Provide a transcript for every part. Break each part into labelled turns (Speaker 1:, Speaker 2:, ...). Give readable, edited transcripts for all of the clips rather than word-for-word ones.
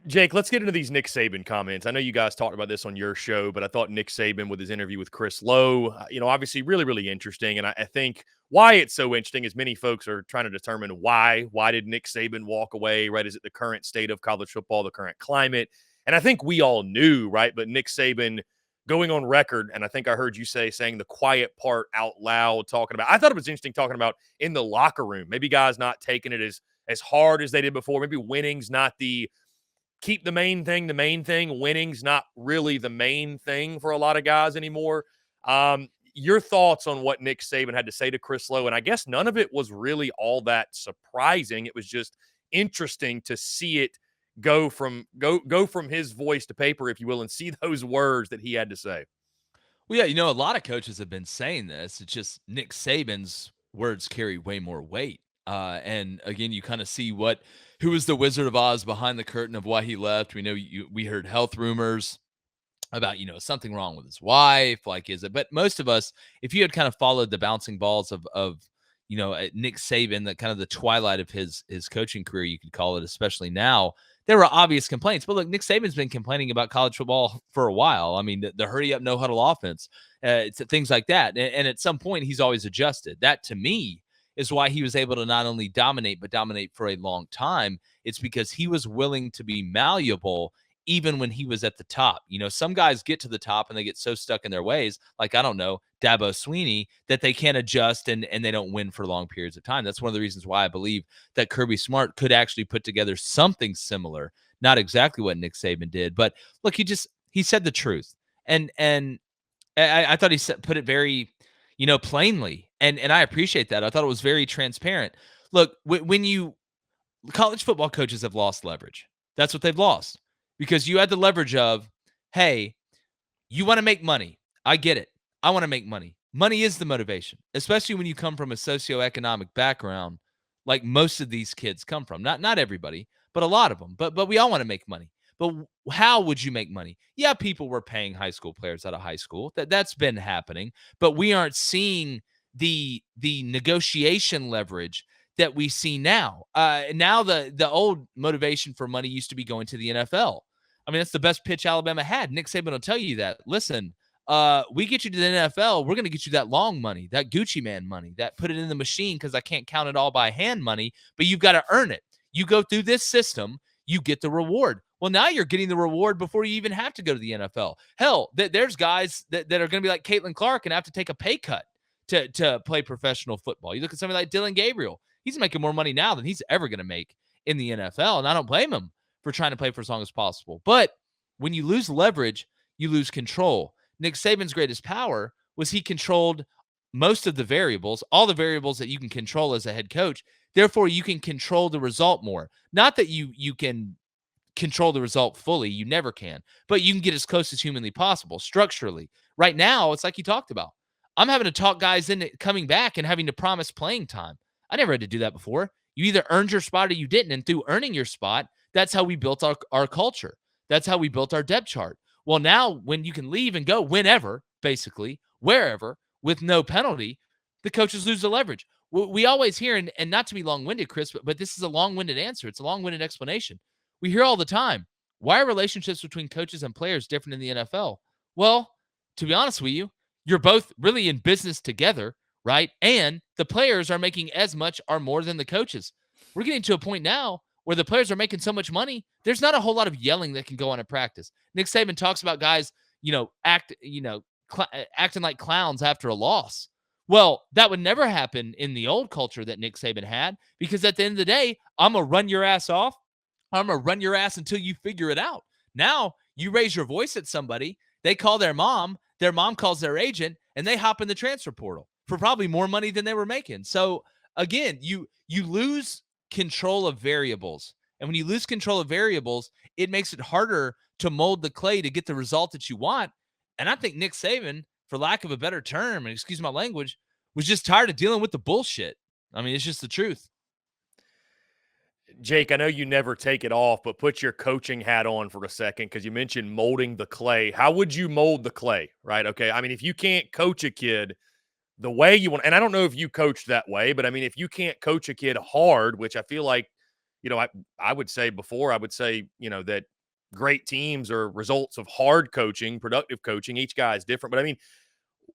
Speaker 1: Jake, let's get into these Nick Saban comments. I know you guys talked about this on your show, but I thought Nick Saban with his interview with Chris Lowe, obviously really, really interesting. And I think why it's so interesting is many folks are trying to determine why. Why did Nick Saban walk away, right? Is it the current state of college football, the current climate? And I think we all knew, right? But Nick Saban going on record, and I think I heard you saying the quiet part out loud, talking about, I thought it was interesting talking about in the locker room, maybe guys not taking it as hard as they did before. Maybe winning's not the keep the main thing the main thing. Winning's not really the main thing for a lot of guys anymore. Your thoughts on what Nick Saban had to say to Chris Lowe? And I guess none of it was really all that surprising. It was just interesting to see it go from his voice to paper, if you will, and see those words that he had to say.
Speaker 2: Well, yeah, a lot of coaches have been saying this. It's just Nick Saban's words carry way more weight. And again, you kind of see who was the Wizard of Oz behind the curtain of why he left. We know we heard health rumors about, something wrong with his wife. Like, is it? But most of us, if you had kind of followed the bouncing balls of Nick Saban, that kind of the twilight of his coaching career, you could call it, especially now, there were obvious complaints. But look, Nick Saban's been complaining about college football for a while. I mean, the hurry up, no huddle offense, it's things like that. And at some point, he's always adjusted. That to me is why he was able to not only dominate, but dominate for a long time. It's because he was willing to be malleable even when he was at the top. Some guys get to the top and they get so stuck in their ways, like, I don't know, Dabo Sweeney, that they can't adjust and they don't win for long periods of time. That's one of the reasons why I believe that Kirby Smart could actually put together something similar. Not exactly what Nick Saban did, but look, he said the truth. And I thought put it very, plainly. And I appreciate that. I thought it was very transparent. Look, when college football coaches have lost leverage. That's what they've lost. Because you had the leverage of, hey, you want to make money. I get it. I want to make money. Money is the motivation, especially when you come from a socioeconomic background like most of these kids come from. Not everybody, but a lot of them. But we all want to make money. But how would you make money? Yeah, people were paying high school players out of high school. That's been happening, but we aren't seeing the negotiation leverage that we see now. Now the old motivation for money used to be going to the NFL. I mean, that's the best pitch Alabama had. Nick Saban will tell you that. Listen, we get you to the NFL, we're going to get you that long money, that Gucci man money, that put it in the machine because I can't count it all by hand money, but you've got to earn it. You go through this system, you get the reward. Well, now you're getting the reward before you even have to go to the NFL. Hell, there's guys that are going to be like Caitlin Clark and have to take a pay cut to play professional football. You look at somebody like Dylan Gabriel. He's making more money now than he's ever going to make in the NFL, and I don't blame him for trying to play for as long as possible. But when you lose leverage, you lose control. Nick Saban's greatest power was he controlled most of the variables, all the variables that you can control as a head coach. Therefore, you can control the result more. Not that you can control the result fully. You never can. But you can get as close as humanly possible structurally. Right now, it's like you talked about. I'm having to talk guys into coming back and having to promise playing time. I never had to do that before. You either earned your spot or you didn't. And through earning your spot, that's how we built our culture. That's how we built our depth chart. Well, now when you can leave and go whenever, basically, wherever, with no penalty, the coaches lose the leverage. We always hear, and not to be long-winded, Chris, but this is a long-winded answer. It's a long-winded explanation. We hear all the time, why are relationships between coaches and players different in the NFL? Well, to be honest with you, you're both really in business together, right? And the players are making as much or more than the coaches. We're getting to a point now where the players are making so much money, there's not a whole lot of yelling that can go on in practice. Nick Saban talks about guys, acting like clowns after a loss. Well, that would never happen in the old culture that Nick Saban had, because at the end of the day, I'm going to run your ass off. I'm going to run your ass until you figure it out. Now, you raise your voice at somebody, they call their mom calls their agent, and they hop in the transfer portal for probably more money than they were making. So, again, you lose control of variables. And when you lose control of variables, it makes it harder to mold the clay to get the result that you want. And I think Nick Saban, for lack of a better term, and excuse my language, was just tired of dealing with the bullshit. I mean, it's just the truth.
Speaker 1: Jake, I know you never take it off, but put your coaching hat on for a second because you mentioned molding the clay. How would you mold the clay, right? Okay, I mean, if you can't coach a kid the way you want, and I don't know if you coached that way, but I mean, if you can't coach a kid hard, which I feel like, I would say before, I would say, that great teams are results of hard coaching, productive coaching. Each guy is different. But I mean,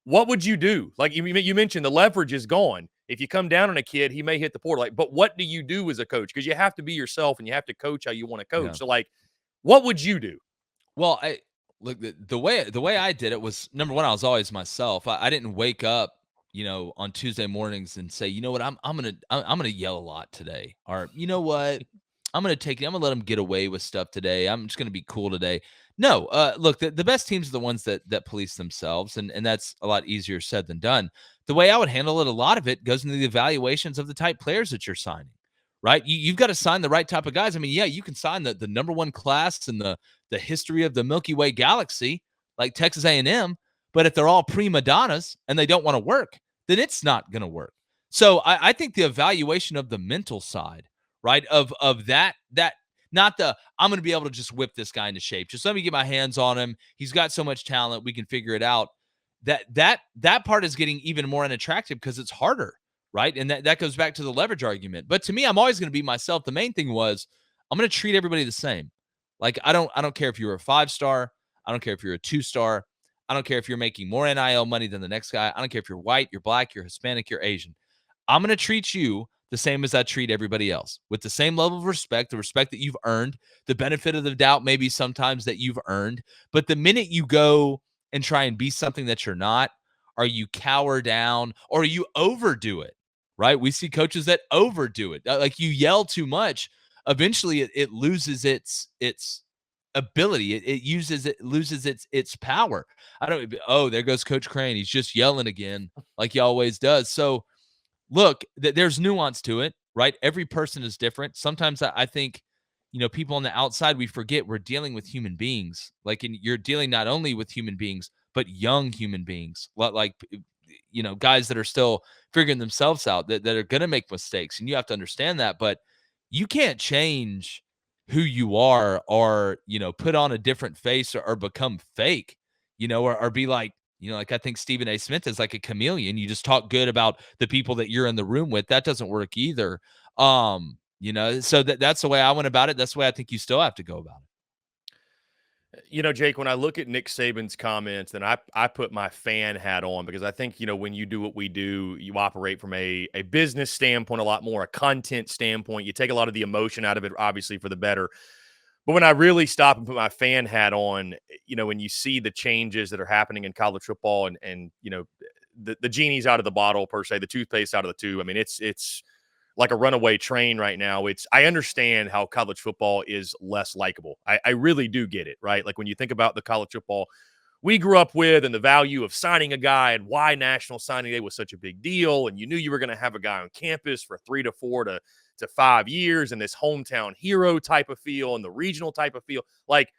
Speaker 1: what would you do? Like you mentioned, the leverage is gone. If you come down on a kid, he may hit the portal. Like, but what do you do as a coach? Because you have to be yourself and you have to coach how you want to
Speaker 2: Yeah.
Speaker 1: coach. So, like, what would you do?
Speaker 2: Well, I look the way I did it was number one, I was always myself. I didn't wake up, on Tuesday mornings and say, you know what, I'm gonna yell a lot today, or you know what, I'm gonna let them get away with stuff today. I'm just gonna be cool today. No, look, the best teams are the ones that police themselves, and that's a lot easier said than done. The way I would handle it, a lot of it goes into the evaluations of the type players that you're signing. Right, you've got to sign the right type of guys. I mean, yeah, you can sign the number one class in the history of the Milky Way galaxy, like Texas A&M, but if they're all prima donnas and they don't want to work, then it's not going to work. So I think the evaluation of the mental side, right, of that not the I'm going to be able to just whip this guy into shape. Just let me get my hands on him. He's got so much talent, we can figure it out. That part is getting even more unattractive because it's harder, right? And that goes back to the leverage argument. But to me, I'm always going to be myself. The main thing was I'm going to treat everybody the same. Like I don't care if you're a 5-star, I don't care if you're a 2-star, I don't care if you're making more NIL money than the next guy. I don't care if you're white, you're black, you're Hispanic, you're Asian. I'm going to treat you the same as I treat everybody else, with the same level of respect, the respect that you've earned, the benefit of the doubt maybe sometimes that you've earned. But the minute you go and try and be something that you're not, or you cower down, or you overdo it, right? We see coaches that overdo it. Like you yell too much, eventually it loses its ability. It loses its power. I don't. Oh, there goes Coach Crain. He's just yelling again, like he always does. So look, there's nuance to it, right? Every person is different. Sometimes I think, people on the outside, we forget we're dealing with human beings. Like, you're dealing not only with human beings, but young human beings, like, guys that are still figuring themselves out, that are going to make mistakes. And you have to understand that. But you can't change who you are, or, put on a different face, or become fake, or be like, like I think Stephen A. Smith is like a chameleon. You just talk good about the people that you're in the room with. That doesn't work either. So that's the way I went about it. That's the way I think you still have to go about it.
Speaker 1: Jake, when I look at Nick Saban's comments, then I put my fan hat on, because I think, when you do what we do, you operate from a business standpoint a lot more, a content standpoint. You take a lot of the emotion out of it, obviously, for the better. But when I really stop and put my fan hat on, when you see the changes that are happening in college football, and the genie's out of the bottle, per se, the toothpaste out of the tube. I mean, it's like a runaway train right now. I understand how college football is less likable. I really do get it, right? Like when you think about the college football we grew up with, and the value of signing a guy, and why National Signing Day was such a big deal. And you knew you were going to have a guy on campus for 3 to 4 to 5 years, and this hometown hero type of feel, and the regional type of feel. Like,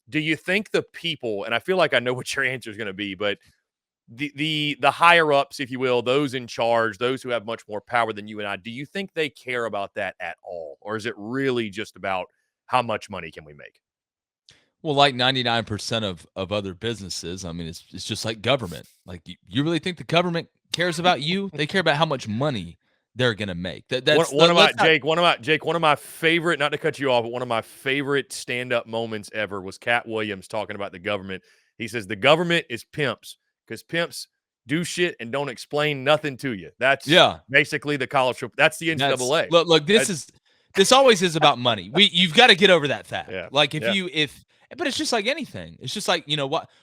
Speaker 1: do you think the people, and I feel like I know what your answer is going to be, but the higher ups, if you will, those in charge, those who have much more power than you and I, do you think they care about that at all? Or is it really just about how much money can we make?
Speaker 2: Well, like 99% of other businesses, I mean, it's just like government. Like, you really think the government cares about you? They care about how much money they're gonna make.
Speaker 1: One of my
Speaker 2: Let's not.
Speaker 1: Jake, one of my favorite, not to cut you off, but one of my favorite stand-up moments ever was Cat Williams talking about the government. He says the government is pimps, because pimps do shit and don't explain nothing to you. That's
Speaker 2: Yeah.
Speaker 1: basically the college. That's the NCAA.
Speaker 2: Look, this always is about money. You've got to get over that fact.
Speaker 1: Yeah,
Speaker 2: Like,
Speaker 1: yeah.
Speaker 2: but it's just like anything. It's just like,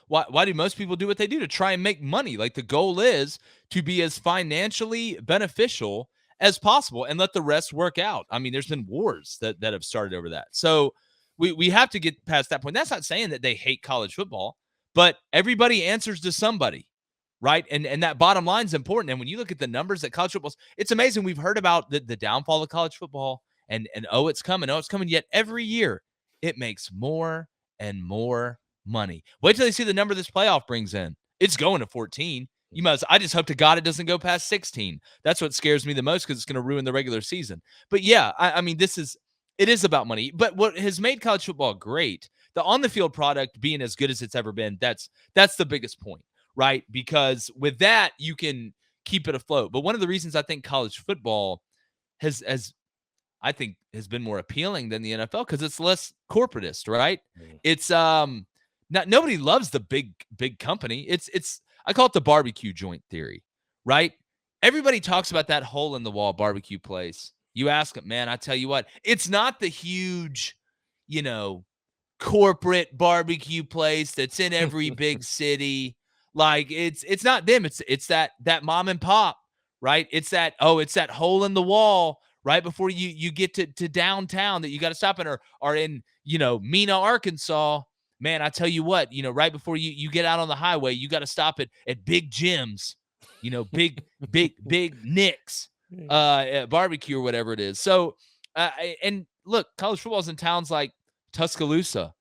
Speaker 2: why do most people do what they do? To try and make money. Like, the goal is to be as financially beneficial as possible and let the rest work out. I mean, there's been wars that have started over that. So we have to get past that point. That's not saying that they hate college football, but everybody answers to somebody. Right. And that bottom line is important. And when you look at the numbers that college football, it's amazing. We've heard about the downfall of college football, and it's coming. Yet every year it makes more and more money. Wait till they see the number this playoff brings in. It's going to 14. I just hope to God it doesn't go past 16. That's what scares me the most, because it's going to ruin the regular season. But yeah, I mean, it is about money. But what has made college football great, the on the field product being as good as it's ever been, that's the biggest point. Right? Because with that, you can keep it afloat. But one of the reasons I think college football has I think has been more appealing than the NFL because it's less corporatist, right?
Speaker 1: Mm.
Speaker 2: It's nobody loves the big company. It's I call it the barbecue joint theory, right? Everybody talks about that hole in the wall barbecue place. You ask them, man, I tell you what, it's not the huge, you know, corporate barbecue place that's in every big city. Like it's not them. It's that mom and pop, right? It's that hole in the wall right before you get to downtown that you got to stop in, or in Mena, Arkansas. Man, I tell you what, right before you get out on the highway, you got to stop at Big Jim's, big Nick's barbecue or whatever it is. So and look, college football's in towns like Tuscaloosa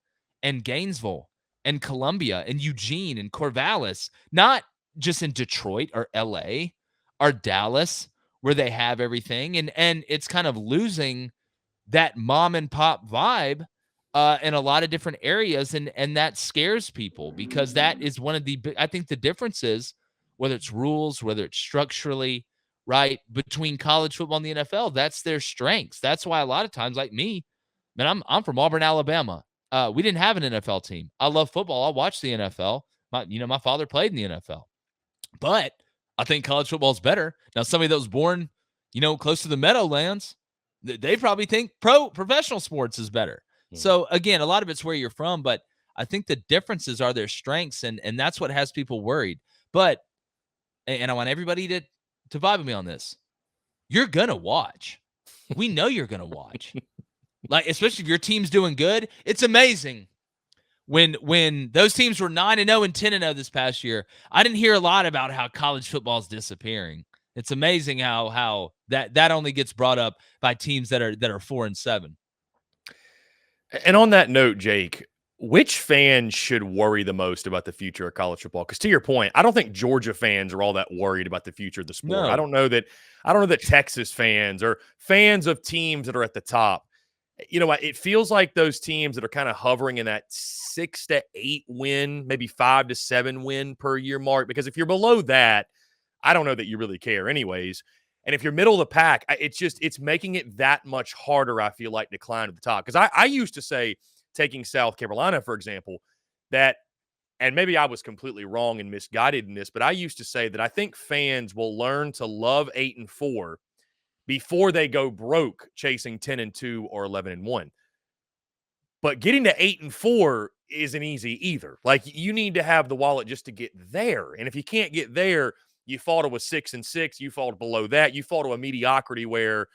Speaker 2: and Gainesville and Columbia and Eugene and Corvallis, not just in Detroit or LA or Dallas where they have everything. And it's kind of losing that mom and pop vibe in a lot of different areas. And that scares people because that is one of I think the differences, whether it's rules, whether it's structurally, right, between college football and the NFL, that's their strengths. That's why a lot of times, like me, man, I'm from Auburn, Alabama. We didn't have an NFL team. I love football. I watch the NFL. My father played in the NFL, but I think college football is better. Now, somebody that was born, close to the Meadowlands, they probably think professional sports is better. So again, a lot of it's where you're from, but I think the differences are their strengths, and that's what has people worried. But and I want everybody to vibe with me on this. You're gonna watch. We know you're gonna watch. Like, especially if your team's doing good. It's amazing when those teams were 9-0 and 10-0 this past year. I didn't hear a lot about how college football is disappearing. It's amazing how that only gets brought up by teams that are 4-7.
Speaker 1: And on that note, Jake, which fans should worry the most about the future of college football? Because to your point, I don't think Georgia fans are all that worried about the future of the sport.
Speaker 2: No.
Speaker 1: I don't know that Texas fans or fans of teams that are at the top. It feels like those teams that are kind of hovering in that 6 to 8 win, maybe 5 to 7 win per year mark. Because if you're below that, I don't know that you really care anyways. And if you're middle of the pack, it's making it that much harder, I feel like, to climb to the top. Because I used to say, taking South Carolina, for example, that, and maybe I was completely wrong and misguided in this, but I used to say that I think fans will learn to love 8-4 before they go broke chasing 10-2 or 11-1. But getting to 8-4 isn't easy either. Like, you need to have the wallet just to get there. And if you can't get there, you fall to a 6-6, you fall below that, you fall to a mediocrity where,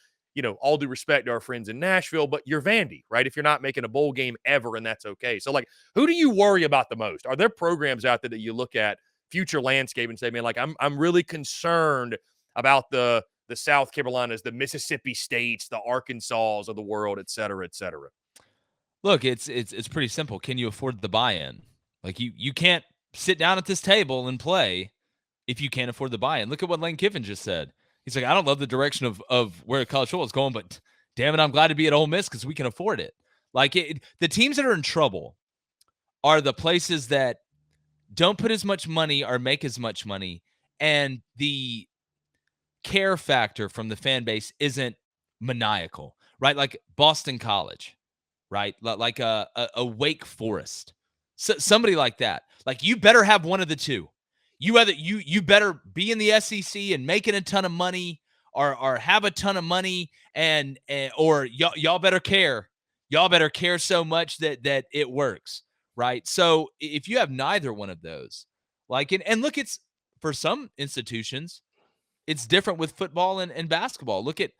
Speaker 1: all due respect to our friends in Nashville, but you're Vandy, right? If you're not making a bowl game ever, and that's okay. So, like, who do you worry about the most? Are there programs out there that you look at future landscape and say, man, like, I'm really concerned about the South Carolinas, the Mississippi States, the Arkansas of the world, et cetera, et cetera?
Speaker 2: Look, it's pretty simple. Can you afford the buy-in? Like, you can't sit down at this table and play if you can't afford the buy-in. Look at what Lane Kiffin just said. He's like, I don't love the direction of where college football is going, but damn it, I'm glad to be at Ole Miss because we can afford it. Like, the teams that are in trouble are the places that don't put as much money or make as much money, and the care factor from the fan base isn't maniacal, right? Like Boston College, right? Like a Wake Forest, somebody like that. Like, you better have one of the two. You better be in the SEC and making a ton of money, or have a ton of money, or y'all better care. Y'all better care so much that it works, right? So if you have neither one of those, like, and look, it's for some institutions, it's different with football and basketball. Look at,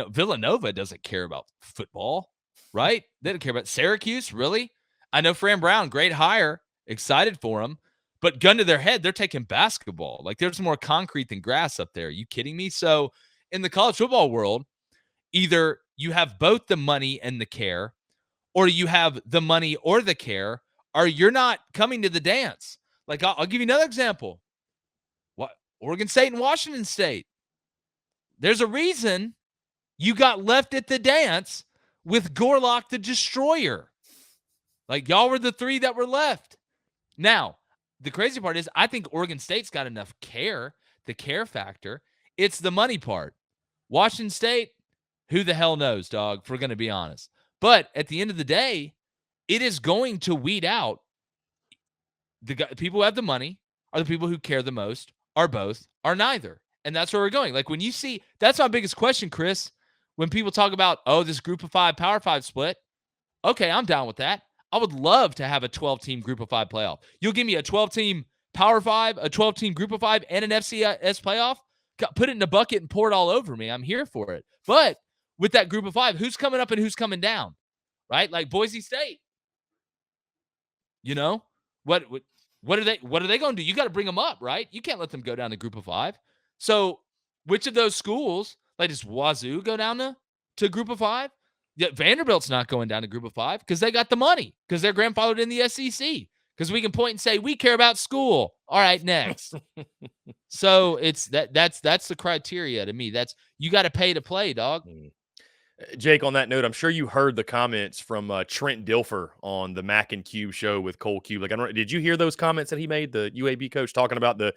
Speaker 2: Villanova doesn't care about football, right? They don't care about Syracuse, really. I know Fran Brown, great hire, excited for him, but gun to their head, they're taking basketball. Like, there's more concrete than grass up there. Are you kidding me? So in the college football world, either you have both the money and the care, or you have the money or the care, or you're not coming to the dance. Like, I'll give you another example. What? Oregon State and Washington State. There's a reason you got left at the dance with Gorlock the Destroyer. Like, y'all were the three that were left. Now, the crazy part is I think Oregon State's got enough care, the care factor. It's the money part. Washington State Who the hell knows, dog, if we're going to be honest. But at the end of the day, it is going to weed out the people who have the money, are the people who care the most, are both, are neither. And that's where we're going. Like when you see, that's my biggest question, Chris. When people talk about, oh, this group of 5, Power 5 split, okay, I'm down with that. I would love to have a 12-team group of 5 playoff. You'll give me a 12-team Power 5, a 12-team group of 5, and an FCS playoff? Put it in a bucket and pour it all over me. I'm here for it. But with that group of 5, who's coming up and who's coming down? Right? Like Boise State. You know? What are they going to do? You got to bring them up, right? You can't let them go down to group of 5. So, which of those schools, like does Wazoo go down to group of 5? Yeah, Vanderbilt's not going down to group of 5 because they got the money, because they're grandfathered in the SEC, because we can point and say we care about school. All right, next. So it's that's the criteria to me. That's you got to pay to play, dog.
Speaker 1: Jake, on that note, I'm sure you heard the comments from Trent Dilfer on the Mac and Cube show with Cole Cube. Like, did you hear those comments that he made, the UAB coach, talking about the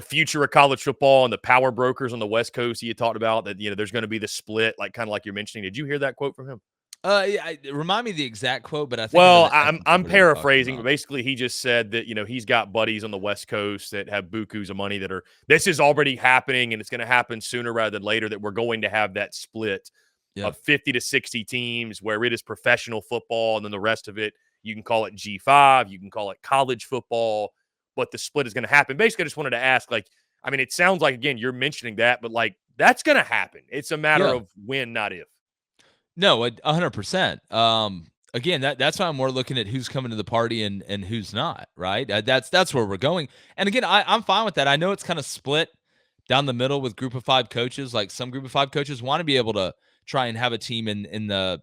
Speaker 1: future of college football and the power brokers on the West Coast? He had talked about that, there's going to be the split, like kind of like you're mentioning. Did you hear that quote from him?
Speaker 2: Yeah, remind me the exact quote, but I think.
Speaker 1: Well, I'm paraphrasing, but basically he just said that he's got buddies on the West Coast that have bukus of money this is already happening, and it's going to happen sooner rather than later, that we're going to have that split of 50 to 60 teams where it is professional football, and then the rest of it, you can call it G5, you can call it college football, but the split is going to happen. Basically, I just wanted to ask, it sounds like, again, you're mentioning that, but that's going to happen. It's a matter of when, not if.
Speaker 2: No, 100%. Again, that's why I'm more looking at who's coming to the party and who's not, right? That's where we're going. And again, I'm fine with that. I know it's kind of split down the middle with group of 5 coaches. Like some group of 5 coaches want to be able to try and have a team in the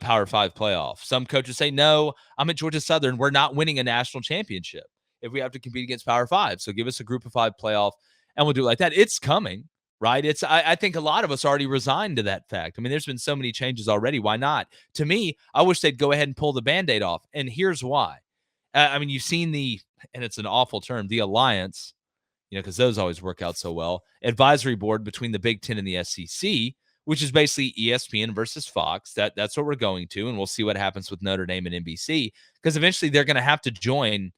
Speaker 2: Power 5 playoff. Some coaches say, no, I'm at Georgia Southern. We're not winning a national championship if we have to compete against Power 5. So give us a group of 5 playoff, and we'll do it like that. It's coming. Right. I think a lot of us already resigned to that fact. I mean, there's been so many changes already. Why not? To me, I wish they'd go ahead and pull the Band-Aid off. And here's why. You've seen and it's an awful term, the alliance, because those always work out so well, advisory board between the Big Ten and the SEC, which is basically ESPN versus Fox. That's what we're going to. And we'll see what happens with Notre Dame and NBC, because eventually they're going to have to join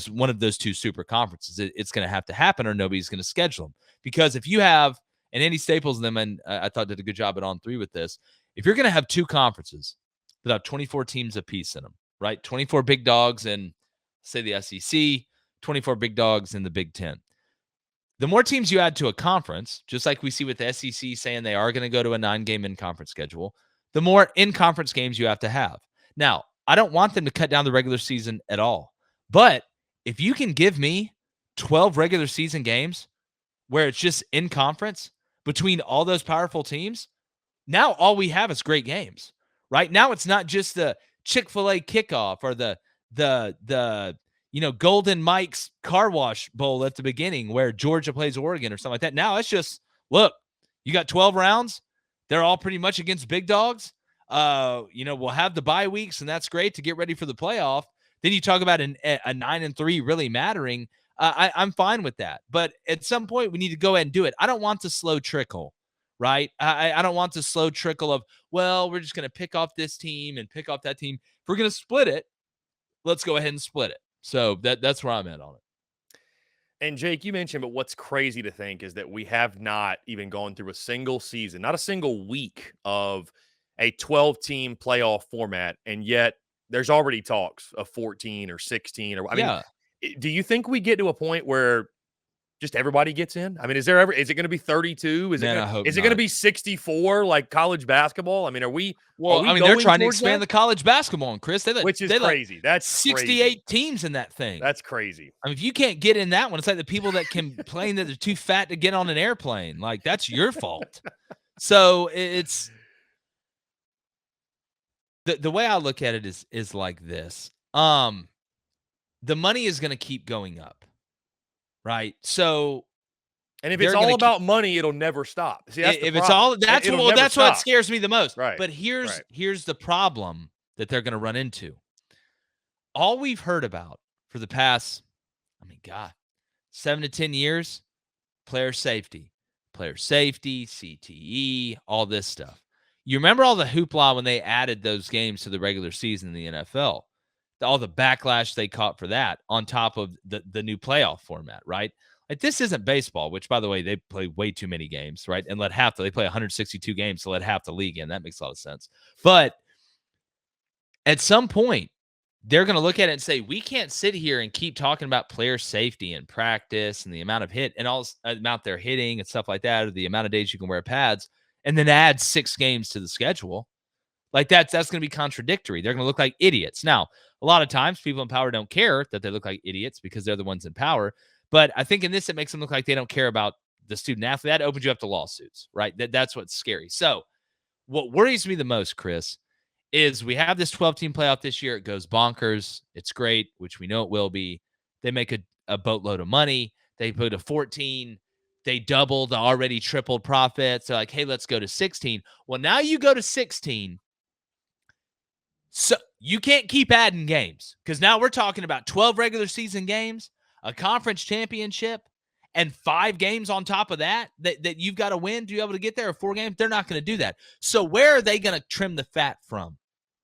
Speaker 2: one of those 2 super conferences. It's going to have to happen, or nobody's going to schedule them. Because if you have, and Andy Staples and them, and I thought did a good job at On 3 with this, if you're going to have 2 conferences that have 24 teams apiece in them, right? 24 big dogs in, say, the SEC, 24 big dogs in the Big Ten. The more teams you add to a conference, just like we see with the SEC saying they are going to go to a 9-game in-conference schedule, the more in-conference games you have to have. Now, I don't want them to cut down the regular season at all. But if you can give me 12 regular season games where it's just in conference between all those powerful teams, now all we have is great games, right? Now it's not just the Chick-fil-A kickoff or the Golden Mike's Car Wash Bowl at the beginning where Georgia plays Oregon or something like that. Now it's just, look, you got 12 rounds. They're all pretty much against big dogs. We'll have the bye weeks, and that's great to get ready for the playoff. Then you talk about a 9-3 really mattering. I'm fine with that. But at some point, we need to go ahead and do it. I don't want the slow trickle, right? I don't want the slow trickle of, well, we're just going to pick off this team and pick off that team. If we're going to split it, let's go ahead and split it. So that's where I'm at on it.
Speaker 1: And Jake, you mentioned, but what's crazy to think is that we have not even gone through a single season, not a single week of a 12-team playoff format, and yet there's already talks of 14 or 16 or do you think we get to a point where just everybody gets in? Is it going to be 32? Is it going to be 64 like college basketball? Are we
Speaker 2: they're trying to expand the college basketball, Chris.
Speaker 1: Which is crazy. That's
Speaker 2: 68 teams in that thing.
Speaker 1: That's crazy.
Speaker 2: If you can't get in that one, it's like the people that complain that they're too fat to get on an airplane. Like, that's your fault. So it's the way I look at it is like this. The money is going to keep going up, right? So,
Speaker 1: and if it's all about money, it'll never stop. See,
Speaker 2: that's what scares me the most.
Speaker 1: Right.
Speaker 2: But here's the problem that they're going to run into. All we've heard about for the past, 7 to 10 years, player safety, CTE, all this stuff. You remember all the hoopla when they added those games to the regular season in the NFL, all the backlash they caught for that on top of the new playoff format, right? Like, this isn't baseball, which, by the way, they play way too many games, right? And they play 162 games to let half the league in. That makes a lot of sense. But at some point, they're going to look at it and say, we can't sit here and keep talking about player safety and practice and the amount of hit and all amount they're hitting and stuff like that, or the amount of days you can wear pads, and then add 6 games to the schedule. Like, that's going to be contradictory. They're going to look like idiots. Now, a lot of times people in power don't care that they look like idiots because they're the ones in power. But I think in this, it makes them look like they don't care about the student athlete. That opens you up to lawsuits, right? That's what's scary. So what worries me the most, Chris, is we have this 12-team playoff this year. It goes bonkers. It's great, which we know it will be. They make a boatload of money. They put a 14. They double the already tripled profits. They're like, hey, let's go to 16. Well, now you go to 16. So you can't keep adding games, because now we're talking about 12 regular season games, a conference championship, and 5 games on top of that you've got to win to be able to get there, or 4 games. They're not going to do that. So where are they going to trim the fat from?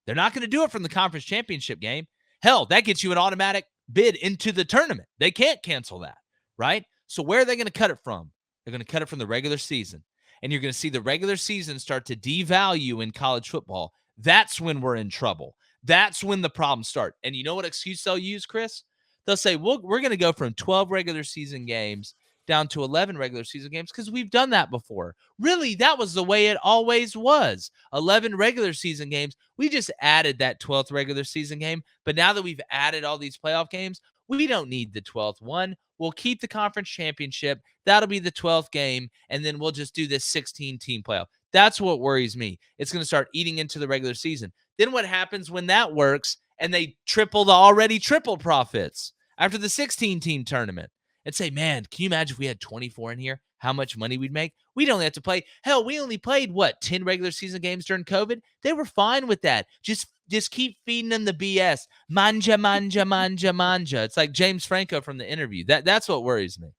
Speaker 2: They're not going to do it from the conference championship game. Hell, that gets you an automatic bid into the tournament. They can't cancel that, right? So where are they going to cut it from? They're going to cut it from the regular season. And you're going to see the regular season start to devalue in college football. That's when we're in trouble. That's when the problems start. And you know what excuse they'll use, Chris? They'll say, well, we're going to go from 12 regular season games down to 11 regular season games because we've done that before. Really, that was the way it always was. 11 regular season games. We just added that 12th regular season game. But now that we've added all these playoff games, we don't need the 12th one. We'll keep the conference championship. That'll be the 12th game. And then we'll just do this 16-team playoff. That's what worries me. It's going to start eating into the regular season. Then what happens when that works and they triple the already triple profits after the 16-team tournament? And say, man, can you imagine if we had 24 in here, how much money we'd make? We'd only have to play. Hell, we only played, 10 regular season games during COVID? They were fine with that. Just keep feeding them the BS. Manja, manja, manja, manja. It's like James Franco from The Interview. That's what worries me.